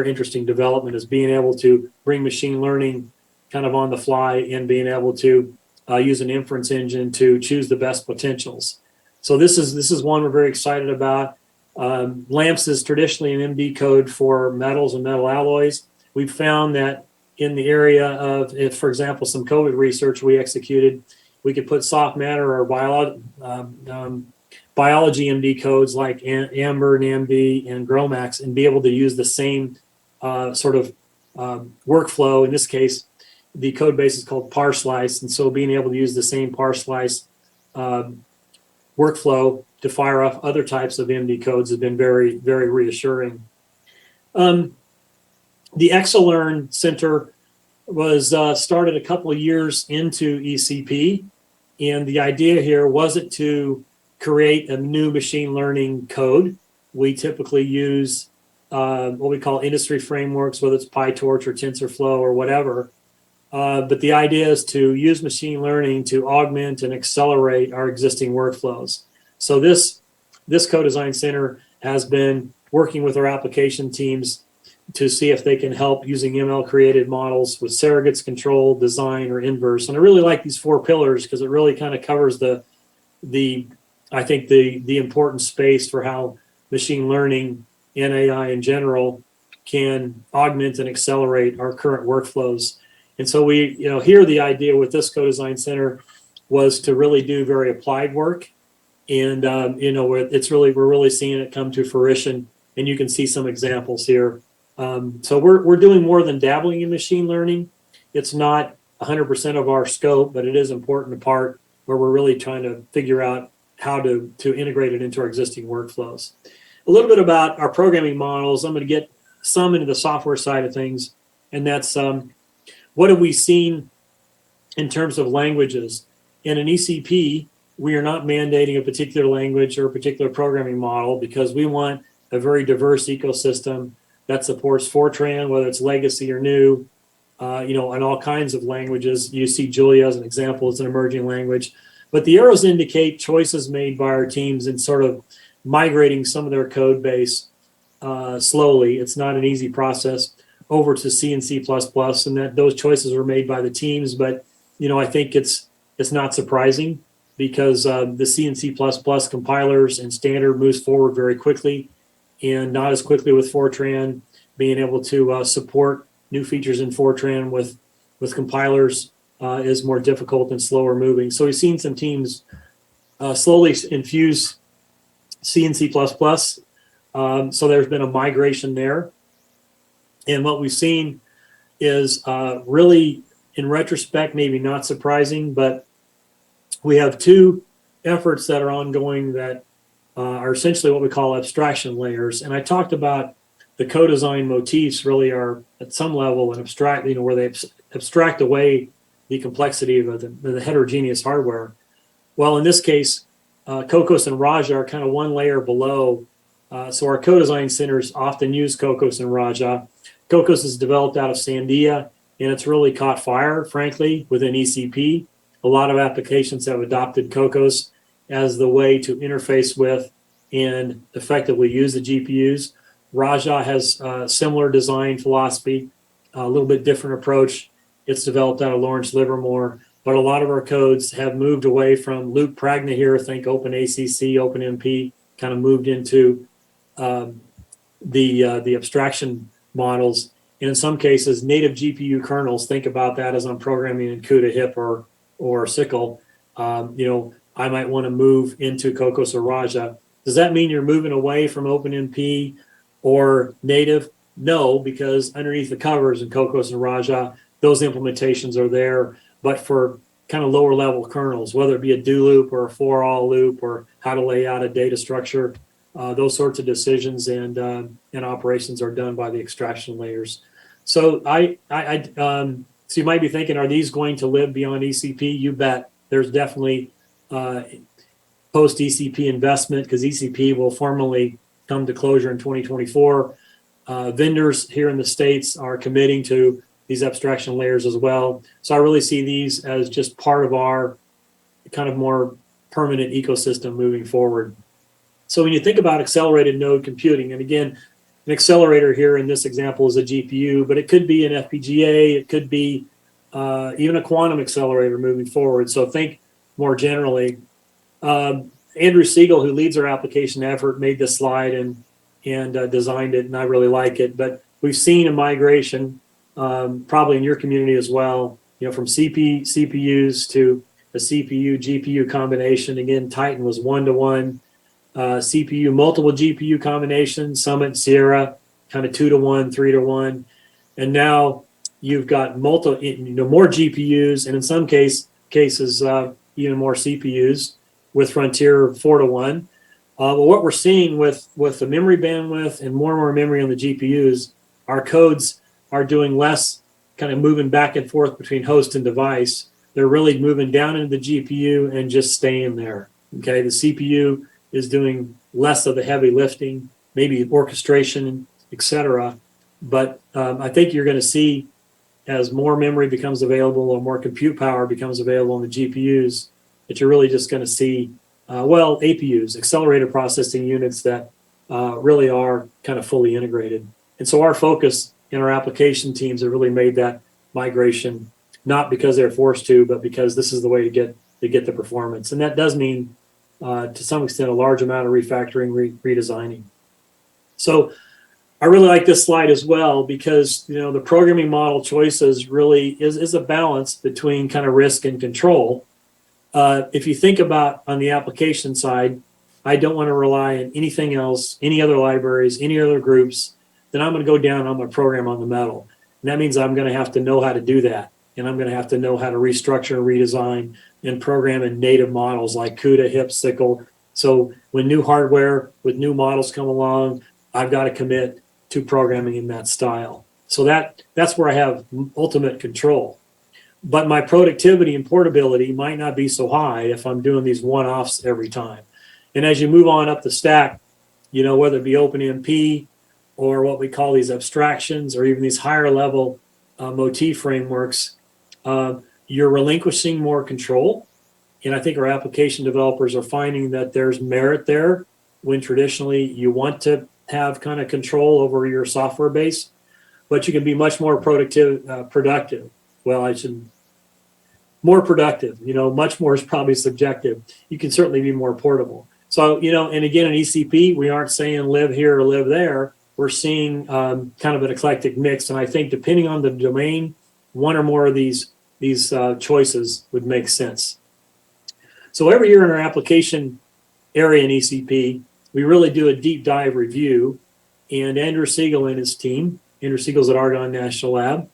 interesting development, is being able to bring machine learning kind of on the fly and being able to use an inference engine to choose the best potentials. So this is one we're very excited about. LAMPS is traditionally an MD code for metals and metal alloys. We've found that in the area of, if, for example, some COVID research we executed, we could put soft matter or biology MD codes like AMBER, NAMB, and GROMACS and be able to use the same sort of workflow. In this case, the code base is called parslice, and so being able to use the same parslice workflow to fire off other types of MD codes has been very, very reassuring. The ExoLearn Center was started a couple of years into ECP, and the idea here wasn't to create a new machine learning code. We typically use what we call industry frameworks, whether it's PyTorch or TensorFlow or whatever. But the idea is to use machine learning to augment and accelerate our existing workflows. So this co-design center has been working with our application teams to see if they can help using ML created models with surrogates, control, design, or inverse. And I really like these four pillars because it really kind of covers the important space for how machine learning and AI in general can augment and accelerate our current workflows. And so we, here the idea with this co-design center was to really do very applied work. And, we're really seeing it come to fruition, and you can see some examples here. So we're doing more than dabbling in machine learning. It's not 100% of our scope, but it is important part where we're really trying to figure out how to integrate it into our existing workflows. A little bit about our programming models. I'm going to get some into the software side of things, and that's what have we seen in terms of languages. In an ECP, we are not mandating a particular language or a particular programming model because we want a very diverse ecosystem that supports Fortran, whether it's legacy or new, and all kinds of languages. You see Julia as an example, it's an emerging language. But the arrows indicate choices made by our teams in sort of migrating some of their code base slowly. It's not an easy process over to C and C++, and that those choices were made by the teams. But, I think it's not surprising because the C and C++ compilers and standard moves forward very quickly, and not as quickly with Fortran. Being able to support new features in Fortran with compilers is more difficult and slower moving. So we've seen some teams slowly infuse C and C++. So there's been a migration there. And what we've seen is really, in retrospect, maybe not surprising, but we have two efforts that are ongoing that are essentially what we call abstraction layers. And I talked about the co-design motifs really are at some level an abstract, where they abstract away the complexity of the heterogeneous hardware. Well, in this case, Cocos and Raja are kind of one layer below. So our co-design centers often use Cocos and Raja. Cocos is developed out of Sandia, and it's really caught fire, frankly, within ECP. A lot of applications have adopted Cocos as the way to interface with and effectively use the GPUs. Raja has a similar design philosophy, a little bit different approach. It's developed out of Lawrence Livermore, but a lot of our codes have moved away from Luke Pragna here, think OpenACC, OpenMP, kind of moved into the abstraction models. And in some cases, native GPU kernels, think about that as I'm programming in CUDA, HIP, or SYCL. I might want to move into Cocos or Raja. Does that mean you're moving away from OpenMP or native? No, because underneath the covers in Cocos and Raja, those implementations are there. But for kind of lower level kernels, whether it be a do loop or a for all loop or how to lay out a data structure, those sorts of decisions and operations are done by the extraction layers. So so you might be thinking, are these going to live beyond ECP? You bet. There's definitely post ECP investment because ECP will formally come to closure in 2024. Vendors here in the States are committing to these abstraction layers as well. So I really see these as just part of our kind of more permanent ecosystem moving forward. So when you think about accelerated node computing, and again, an accelerator here in this example is a GPU, but it could be an FPGA, it could be even a quantum accelerator moving forward. So think more generally. Andrew Siegel, who leads our application effort, made this slide and designed it, and I really like it. But we've seen a migration, probably in your community as well, from CPUs to a CPU-GPU combination. Again, Titan was 1-to-1. CPU, multiple GPU combinations, Summit, Sierra, kind of 2-to-1, 3-to-1. And now you've got more GPUs, and in some cases, even more CPUs with Frontier 4-to-1. But what we're seeing with the memory bandwidth and more memory on the GPUs, our codes are doing less kind of moving back and forth between host and device. They're really moving down into the GPU and just staying there. Okay, the CPU is doing less of the heavy lifting, maybe orchestration, etc. But I think you're going to see as more memory becomes available or more compute power becomes available on the GPUs, that you're really just going to see, APUs, accelerated processing units that really are kind of fully integrated. And so our focus in our application teams have really made that migration, not because they're forced to, but because this is the way to get the performance. And that does mean, to some extent, a large amount of refactoring, redesigning. So I really like this slide as well because, the programming model choices really is a balance between kind of risk and control. If you think about on the application side, I don't want to rely on anything else, any other libraries, any other groups. Then I'm going to go down, I'm going to program on the metal. And that means I'm going to have to know how to do that. and I'm going to have to know how to restructure and redesign and program in native models like CUDA, HIP, SYCL. So when new hardware with new models come along, I've got to commit to programming in that style. So that's where I have ultimate control. But my productivity and portability might not be so high if I'm doing these one-offs every time. And as you move on up the stack, you know, whether it be OpenMP or what we call these abstractions or even these higher level motif frameworks, you're relinquishing more control. And I think our application developers are finding that there's merit there when traditionally you want to have kind of control over your software base, but you can be much more productive. Well, more productive, you know, much more is probably subjective. You can certainly be more portable. So, you know, and again, in ECP, we aren't saying live here or live there. We're seeing kind of an eclectic mix. And I think depending on the domain, one or more of these choices would make sense. So every year in our application area in ECP, we really do a deep dive review. And Andrew Siegel and his team, Andrew Siegel's at Argonne National Lab,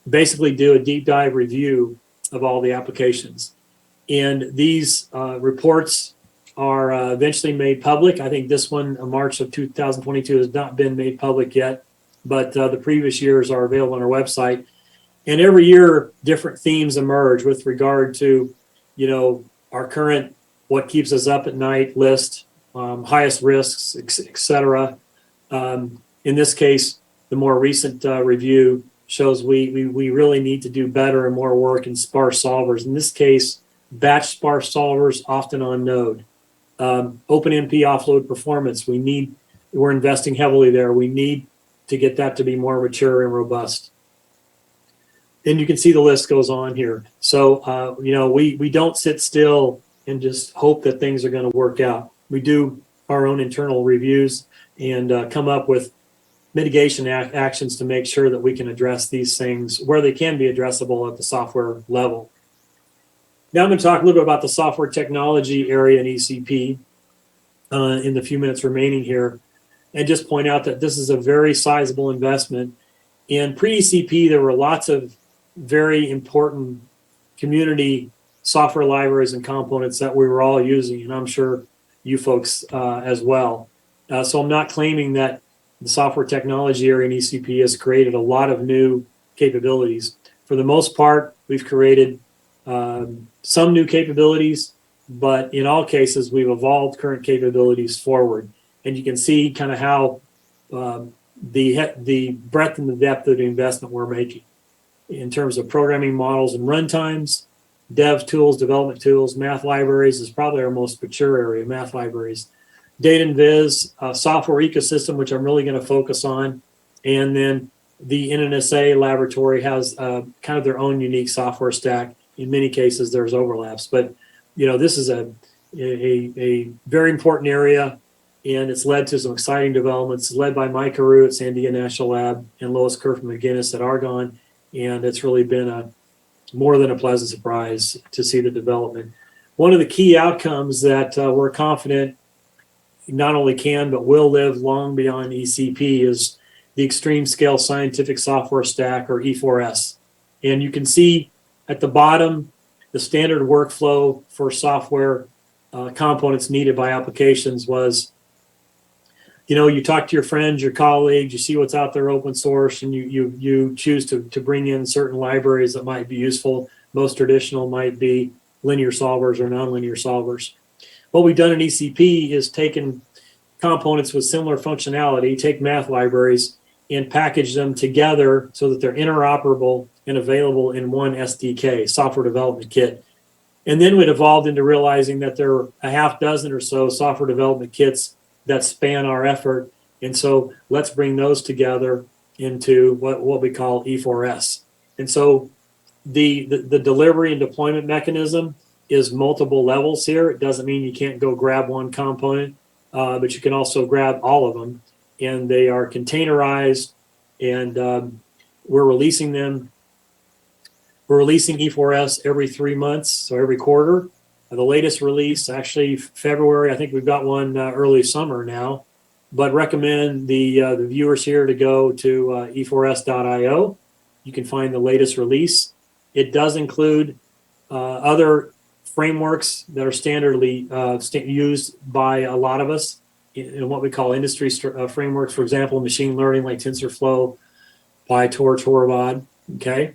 basically do a deep dive review of all the applications. And these reports are eventually made public. I think this one, March of 2022, has not been made public yet, but the previous years are available on our website. And every year, different themes emerge with regard to, you know, our current, what keeps us up at night list, highest risks, et cetera. In this case, the more recent review shows we really need to do better and more work in sparse solvers. In this case, batch sparse solvers, often on node. OpenMP offload performance, we're investing heavily there. We need to get that to be more mature and robust. And you can see the list goes on here. So, you know, we don't sit still and just hope that things are going to work out. We do our own internal reviews and come up with mitigation actions to make sure that we can address these things where they can be addressable at the software level. Now I'm going to talk a little bit about the software technology area in ECP in the few minutes remaining here, and just point out that this is a very sizable investment. In pre-ECP, there were lots of very important community software libraries and components that we were all using, and I'm sure you folks as well. So I'm not claiming that the software technology area in ECP has created a lot of new capabilities. For the most part, we've created some new capabilities, but in all cases, we've evolved current capabilities forward. And you can see kind of how the breadth and the depth of the investment we're making in terms of programming models and runtimes, dev tools, development tools, math libraries is probably our most mature area, math libraries. Data and Viz, software ecosystem, which I'm really going to focus on. And then the NNSA laboratory has kind of their own unique software stack. In many cases, there's overlaps. But, you know, this is a very important area, and it's led to some exciting developments. It's led by Mike Carew at Sandia National Lab and Lois Kerr from McGinnis at Argonne. And it's really been more than a pleasant surprise to see the development. One of the key outcomes that we're confident not only can but will live long beyond ECP is the Extreme Scale Scientific Software Stack, or E4S. And you can see at the bottom the standard workflow for software components needed by applications was, you know, you talk to your friends, your colleagues, you see what's out there open source, and you choose to bring in certain libraries that might be useful. Most traditional might be linear solvers or nonlinear solvers. What we've done in ECP is taken components with similar functionality, take math libraries, and package them together so that they're interoperable and available in one SDK, software development kit. And then it evolved into realizing that there are a half dozen or so software development kits that span our effort. And so let's bring those together into what we call E4S. And so the delivery and deployment mechanism is multiple levels here. It doesn't mean you can't go grab one component, but you can also grab all of them. And they are containerized, and we're releasing them. We're releasing E4S every 3 months, so every quarter. The latest release, actually February, I think we've got one early summer now, but recommend the viewers here to go to e4s.io you can find the latest release. It does include other frameworks that are standardly used by a lot of us in what we call industry frameworks. For example, machine learning like TensorFlow, PyTorch, Horovod. Okay,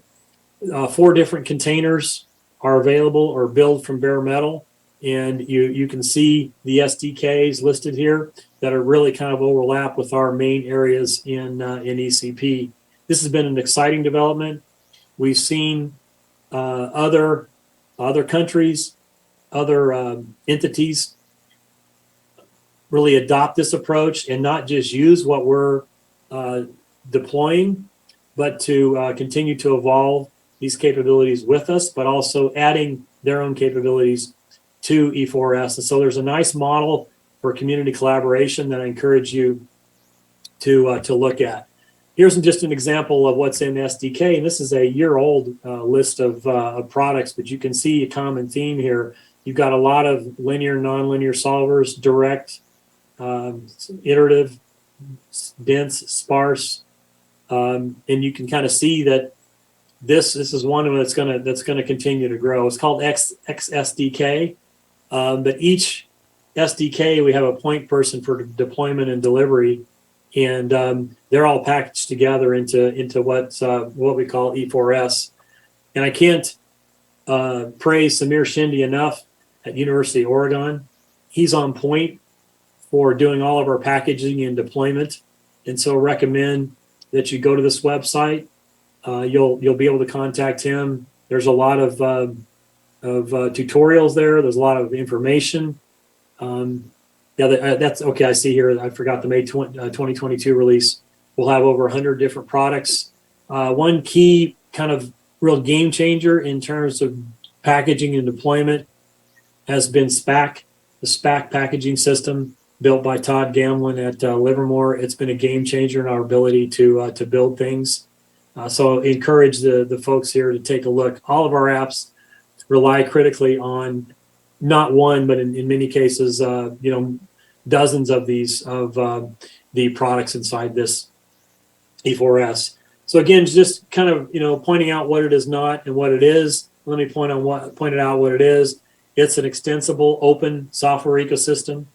4 different containers are available or built from bare metal, and you can see the SDKs listed here that are really kind of overlap with our main areas in ECP. This has been an exciting development. We've seen other countries, other entities really adopt this approach and not just use what we're deploying, but to continue to evolve these capabilities with us, but also adding their own capabilities to E4S. And so there's a nice model for community collaboration that I encourage you to look at. Here's just an example of what's in SDK, and this is a year-old list of products, but you can see a common theme here. You've got a lot of linear, nonlinear solvers, direct, iterative, dense, sparse, and you can kind of see that this is one of them that's gonna continue to grow. It's called XSDK, but each SDK we have a point person for deployment and delivery, and they're all packaged together into what we call E4S. And I can't praise Samir Shindi enough at University of Oregon. He's on point for doing all of our packaging and deployment, and so recommend that you go to this website. You'll be able to contact him. There's a lot of tutorials there. There's a lot of information. That's okay. I see here. I forgot the May 2022 release. We'll have over 100 different products. One key kind of real game changer in terms of packaging and deployment has been SPAC, the SPAC packaging system built by Todd Gamlin at Livermore. It's been a game changer in our ability to build things. So encourage the folks here to take a look. All of our apps rely critically on not one, but in many cases, dozens of the products inside this E4S. So again, just kind of pointing out what it is not and what it is. Let me point out what it is. It's an extensible open software ecosystem.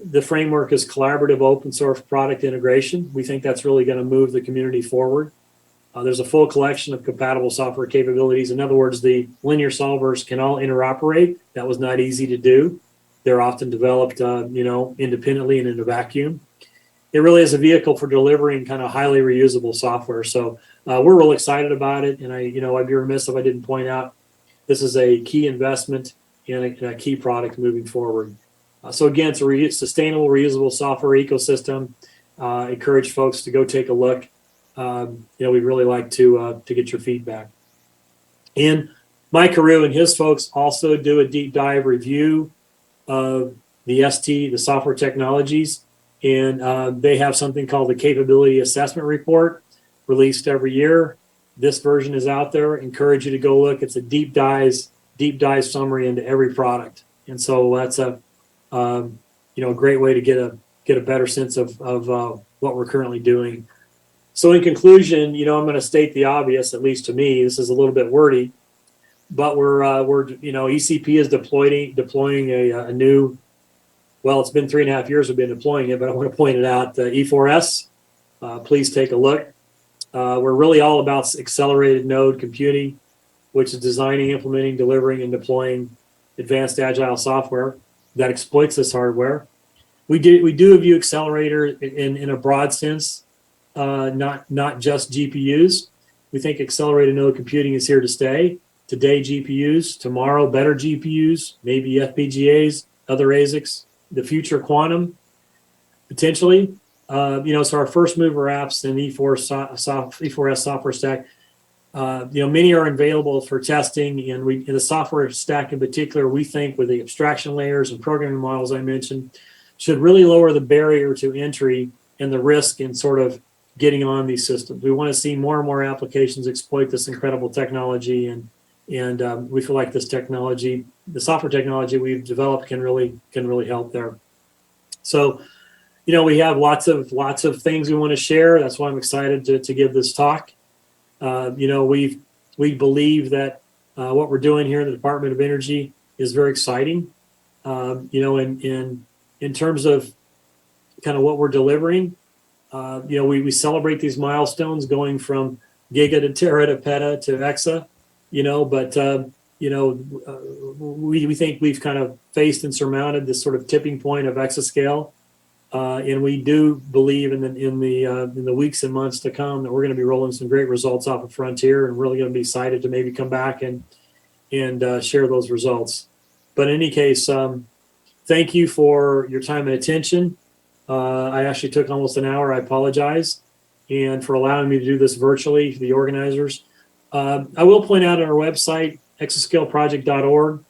The framework is collaborative open source product integration. We think that's really going to move the community forward. There's a full collection of compatible software capabilities. In other words, the linear solvers can all interoperate. That was not easy to do. They're often developed, independently and in a vacuum. It really is a vehicle for delivering kind of highly reusable software. So we're real excited about it. And I'd be remiss if I didn't point out this is a key investment in a key product moving forward. So again, it's a sustainable, reusable software ecosystem. Encourage folks to go take a look. We'd really like to get your feedback. And Mike Carew and his folks also do a deep dive review of the software technologies, and they have something called the Capability Assessment Report, released every year. This version is out there. Encourage you to go look. It's a deep dive summary into every product, and so that's a great way to get a better sense of what we're currently doing. So in conclusion, I'm going to state the obvious, at least to me. This is a little bit wordy, but we're ECP is deploying a new. Well, it's been 3.5 years we've been deploying it, but I want to point it out. E4S, please take a look. We're really all about accelerated node computing, which is designing, implementing, delivering, and deploying advanced agile software that exploits this hardware. We do view accelerator in a broad sense, not just GPUs. We think accelerated node computing is here to stay. Today, GPUs, tomorrow, better GPUs, maybe FPGAs, other ASICs, the future quantum, potentially. So our first mover apps in E4S software stack, many are available for testing, and in the software stack in particular, we think with the abstraction layers and programming models I mentioned, should really lower the barrier to entry and the risk in sort of getting on these systems. We want to see more and more applications exploit this incredible technology, and we feel like this technology, the software technology we've developed, can really help there. So, we have lots of things we want to share. That's why I'm excited to give this talk. We believe that what we're doing here in the Department of Energy is very exciting. In terms of kind of what we're delivering, we celebrate these milestones going from giga to tera to peta to exa, we think we've kind of faced and surmounted this sort of tipping point of exascale. And we do believe in the weeks and months to come that we're going to be rolling some great results off of Frontier, and really going to be excited to maybe come back and share those results. But in any case, thank you for your time and attention. I actually took almost an hour. I apologize, and for allowing me to do this virtually for the organizers. I will point out on our website, exascaleproject.org,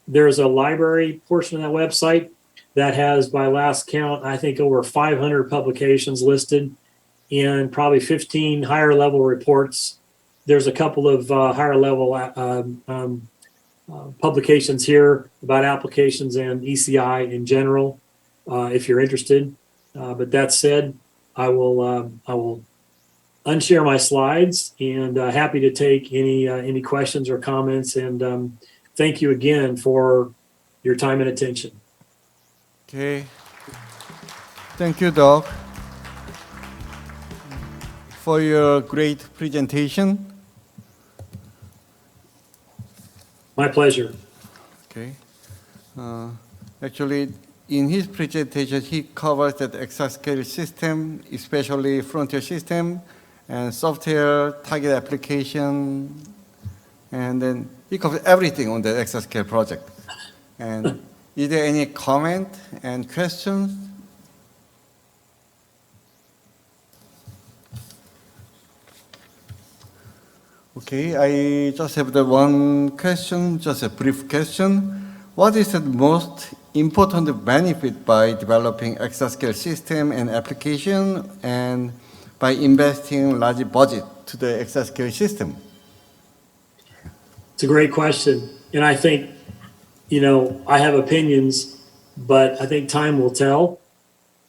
there's a library portion of that website that has, by last count, I think over 500 publications listed and probably 15 higher level reports. There's a couple of higher level publications here about applications and ECI in general, if you're interested. But that said, I will unshare my slides, and happy to take any questions or comments. And thank you again for your time and attention. Okay. Thank you, Doug, for your great presentation. My pleasure. Okay. Actually, in his presentation, he covers that Exascale system, especially Frontier system, and software, target application, and then he covers everything on the Exascale project. And is there any comment and questions? Okay, I just have the one question, just a brief question. What is the most important benefit by developing Exascale system and application, and by investing large budget to the Exascale system? It's a great question. And I think, I have opinions, but I think time will tell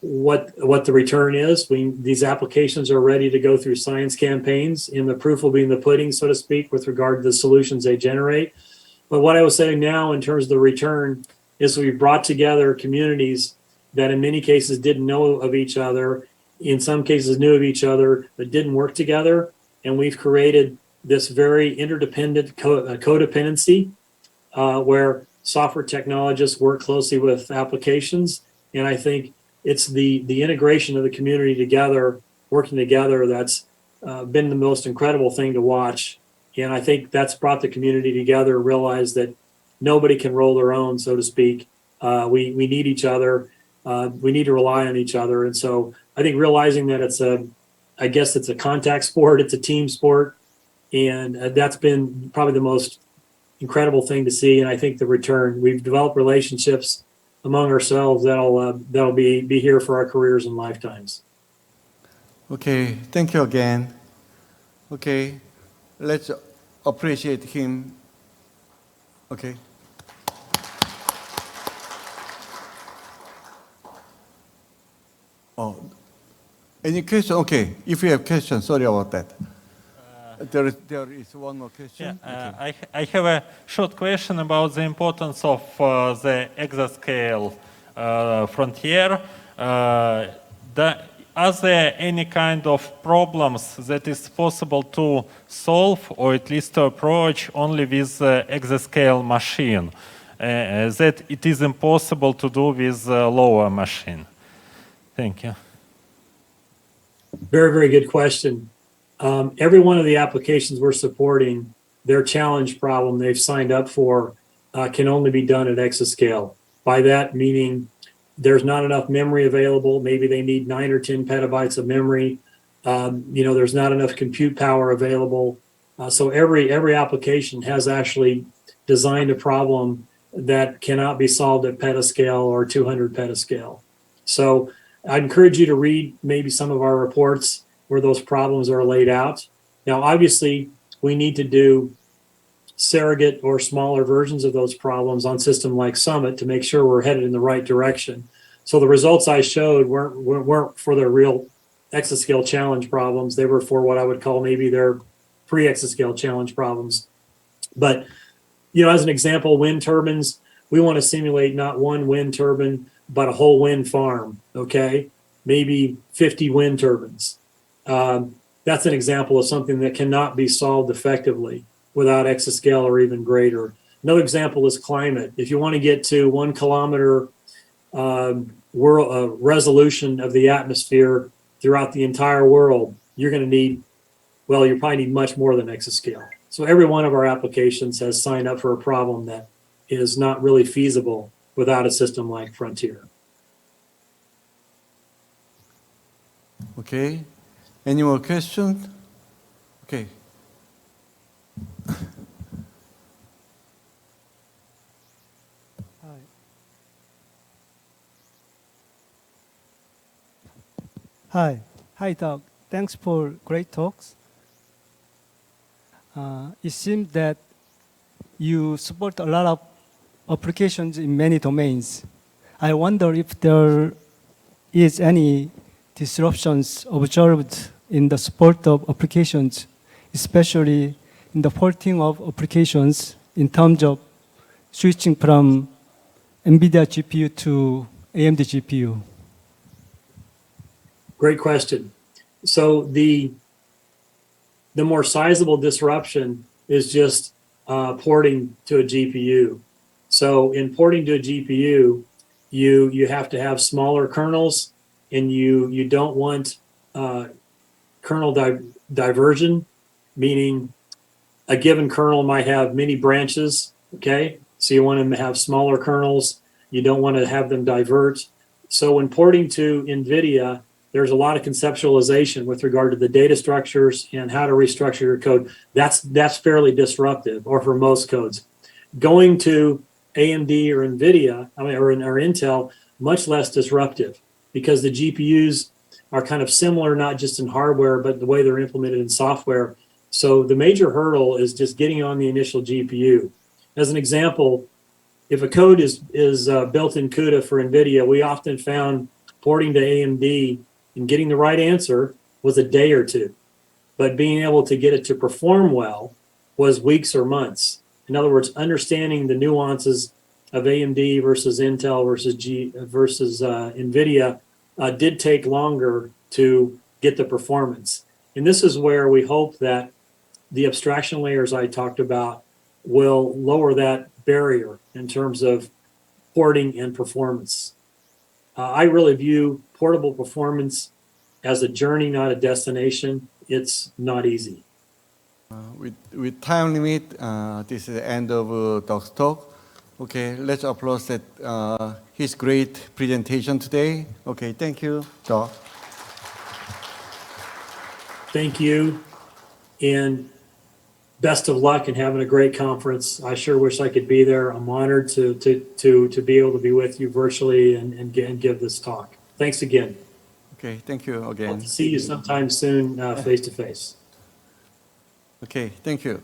what the return is. These applications are ready to go through science campaigns, and the proof will be in the pudding, so to speak, with regard to the solutions they generate. But what I was saying now in terms of the return is we've brought together communities that in many cases didn't know of each other, in some cases knew of each other, but didn't work together. And we've created this very interdependent codependency where software technologists work closely with applications. And I think it's the integration of the community together, working together, that's been the most incredible thing to watch. And I think that's brought the community together, realize that nobody can roll their own, so to speak. We need each other. We need to rely on each other. And so I think realizing that it's a contact sport, it's a team sport. And that's been probably the most incredible thing to see. And I think the return, we've developed relationships among ourselves that'll be here for our careers and lifetimes. Okay, thank you again. Okay, let's appreciate him. Okay. Oh, any question? Okay, if you have questions, sorry about that. There is one more question. Yeah, okay. I have a short question about the importance of the Exascale frontier. Are there any kind of problems that is possible to solve, or at least to approach only with Exascale machine, that it is impossible to do with lower machine? Thank you. Very, very good question. Every one of the applications we're supporting, their challenge problem they've signed up for can only be done at Exascale. By that meaning there's not enough memory available. Maybe they need 9 or 10 petabytes of memory. There's not enough compute power available. So every application has actually designed a problem that cannot be solved at petascale or 200 petascale. So I'd encourage you to read maybe some of our reports where those problems are laid out. Now, obviously, we need to do surrogate or smaller versions of those problems on system like Summit to make sure we're headed in the right direction. So the results I showed weren't for their real exascale challenge problems. They were for what I would call maybe their pre-exascale challenge problems. But, as an example, wind turbines, we want to simulate not one wind turbine, but a whole wind farm, okay? Maybe 50 wind turbines. That's an example of something that cannot be solved effectively without exascale or even greater. Another example is climate. If you want to get to 1 kilometer resolution of the atmosphere throughout the entire world, you're going to need, you probably need much more than exascale. So every one of our applications has signed up for a problem that is not really feasible without a system like Frontier. Okay. Any more questions? Okay. Hi, Doug. Thanks for great talks. It seems that you support a lot of applications in many domains. I wonder if there is any disruptions observed in the support of applications, especially in the porting of applications in terms of switching from Nvidia GPU to AMD GPU. Great question. So the more sizable disruption is just porting to a GPU. So in porting to a GPU, you have to have smaller kernels, and you don't want kernel diversion, meaning a given kernel might have many branches, okay? So you want to have smaller kernels. You don't want to have them divert. So when porting to Nvidia, there's a lot of conceptualization with regard to the data structures and how to restructure your code. That's fairly disruptive, or for most codes. Going to AMD or Nvidia, or Intel, much less disruptive, because the GPUs are kind of similar, not just in hardware, but the way they're implemented in software. So the major hurdle is just getting on the initial GPU. As an example, if a code is built in CUDA for Nvidia, we often found porting to AMD and getting the right answer was a day or two. But being able to get it to perform well was weeks or months. In other words, understanding the nuances of AMD versus Intel versus Nvidia did take longer to get the performance. And this is where we hope that the abstraction layers I talked about will lower that barrier in terms of porting and performance. I really view portable performance as a journey, not a destination. It's not easy. With time limit, this is the end of Doug's talk. Okay, let's applaud that his great presentation today. Okay, thank you, Doug. Thank you, and best of luck in having a great conference. I sure wish I could be there. I'm honored to be able to be with you virtually and give this talk. Thanks again. Okay, thank you again. Hope to see you sometime soon, face to face. Okay, thank you.